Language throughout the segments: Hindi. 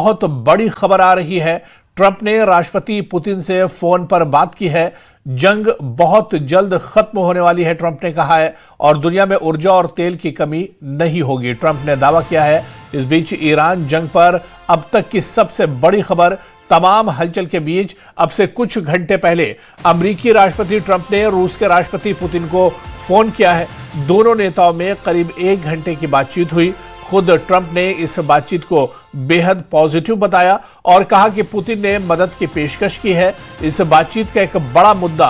बहुत बड़ी खबर आ रही है। ट्रंप ने राष्ट्रपति पुतिन से फोन पर बात की है। जंग बहुत जल्द खत्म होने वाली है, ट्रंप ने कहा है, और दुनिया में ऊर्जा और तेल की कमी नहीं होगी, ट्रंप ने दावा किया है। इस बीच ईरान जंग पर अब तक की सबसे बड़ी खबर। तमाम हलचल के बीच अब से कुछ घंटे पहले अमेरिकी राष्ट्रपति ट्रंप ने रूस के राष्ट्रपति पुतिन को फोन किया है। दोनों नेताओं में करीब 1 घंटे की बातचीत हुई। खुद ट्रंप ने इस बातचीत को बेहद पॉजिटिव बताया और कहा कि पुतिन ने मदद की पेशकश की है। इस बातचीत का एक बड़ा मुद्दा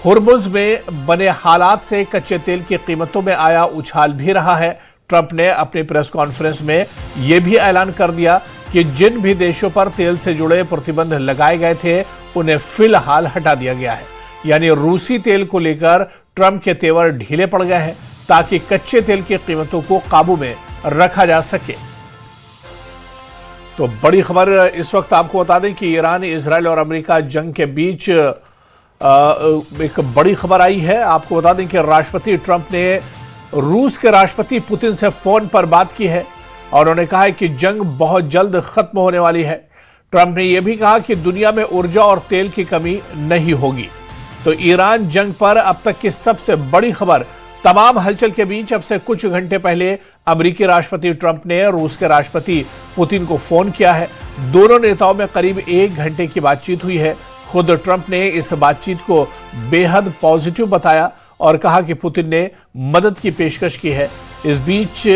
हुर्मुज़ में बने हालात से कच्चे तेल की कीमतों में आया उछाल भी रहा है। ट्रंप ने अपनी प्रेस कॉन्फ्रेंस में यह भी ऐलान कर दिया कि जिन भी देशों पर तेल से जुड़े प्रतिबंध लगाए गए थे उन्हें फिलहाल हटा दिया गया है। यानी रूसी तेल को लेकर ट्रंप के तेवर ढीले पड़ गए हैं ताकि कच्चे तेल की कीमतों को काबू में रखा जा सके। तो बड़ी खबर इस वक्त आपको बता दें कि ईरान, इजराइल और अमेरिका जंग के बीच एक बड़ी खबर आई है। आपको बता दें कि राष्ट्रपति ट्रंप ने रूस के राष्ट्रपति पुतिन से फोन पर बात की है और उन्होंने कहा है कि जंग बहुत जल्द खत्म होने वाली है। ट्रंप ने यह भी कहा कि दुनिया में ऊर्जा और तेल की कमी नहीं होगी। तो ईरान जंग पर अब तक की सबसे बड़ी खबर। तमाम हलचल के बीच अब से कुछ घंटे पहले अमेरिकी राष्ट्रपति ट्रंप ने रूस के राष्ट्रपति पुतिन को फोन किया है। दोनों नेताओं में करीब 1 घंटे की बातचीत हुई है। खुद ट्रंप ने इस बातचीत को बेहद पॉजिटिव बताया और कहा कि पुतिन ने मदद की पेशकश की है। इस बीच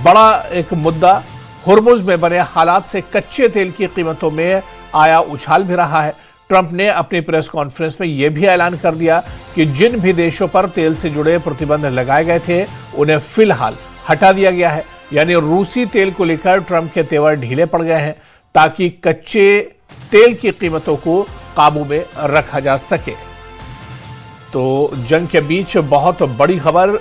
बड़ा एक मुद्दा हुर्मुज़ में बने हालात से कच्चे तेल की कीमतों में आया उछाल भी रहा है। ट्रंप ने अपनी प्रेस कॉन्फ्रेंस में यह भी ऐलान कर दिया कि जिन भी देशों पर तेल से जुड़े प्रतिबंध लगाए गए थे उन्हें फिलहाल हटा दिया गया है। यानी रूसी तेल को लेकर ट्रंप के तेवर ढीले पड़ गए हैं ताकि कच्चे तेल की कीमतों को काबू में रखा जा सके। तो जंग के बीच बहुत बड़ी खबर।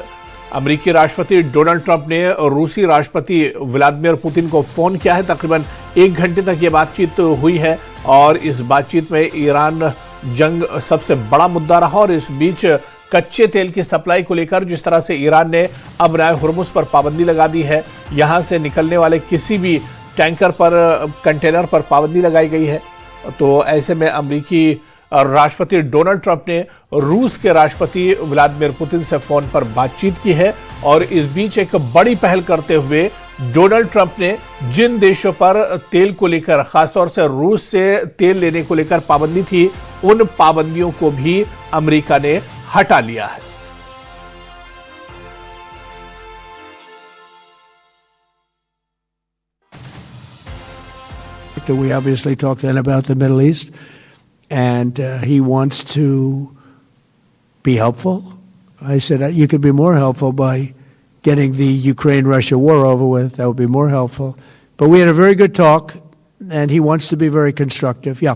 अमेरिकी राष्ट्रपति डोनाल्ड ट्रंप ने रूसी राष्ट्रपति व्लादिमीर पुतिन को फोन किया है। तकरीबन 1 घंटे तक ये बातचीत हुई है और इस बातचीत में ईरान जंग सबसे बड़ा मुद्दा रहा। और इस बीच कच्चे तेल की सप्लाई को लेकर जिस तरह से ईरान ने अब हुर्मुज़ पर पाबंदी लगा दी है, यहां से निकलने वाले किसी भी टैंकर पर, कंटेनर पर पाबंदी लगाई गई है। तो ऐसे में अमेरिकी राष्ट्रपति डोनाल्ड ट्रंप ने रूस के राष्ट्रपति व्लादिमीर पुतिन से फोन पर बातचीत की है। और इस बीच एक बड़ी पहल करते हुए डोनाल्ड ट्रंप ने जिन देशों पर तेल को लेकर, खासतौर से रूस से तेल लेने को लेकर पाबंदी थी, उन पाबंदियों को भी अमेरिका ने हटा लिया है। We obviously talked then about the Middle East, and he wants to be helpful. I said, you could be more helpful by getting the Ukraine-Russia war over with. That would be more helpful. But we had a very good talk, and he wants to be very constructive. Yeah.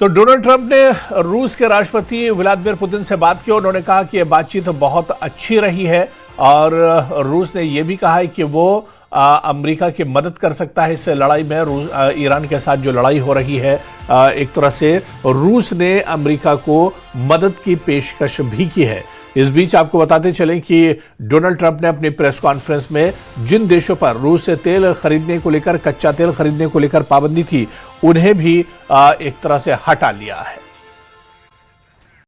तो डोनाल्ड ट्रंप ने रूस के राष्ट्रपति व्लादिमीर पुतिन से बात की और उन्होंने कहा कि यह बातचीत बहुत अच्छी रही है और रूस ने यह भी कहा है कि वो अमेरिका की मदद कर सकता है इस लड़ाई में। ईरान के साथ जो लड़ाई हो रही है, एक तरह से रूस ने अमेरिका को मदद की पेशकश भी की है। इस बीच आपको बताते चलें कि डोनाल्ड ट्रंप ने अपनी प्रेस कॉन्फ्रेंस में जिन देशों पर रूस से तेल खरीदने को लेकर, कच्चा तेल खरीदने को लेकर पाबंदी थी, उन्हें भी एक तरह से हटा लिया है।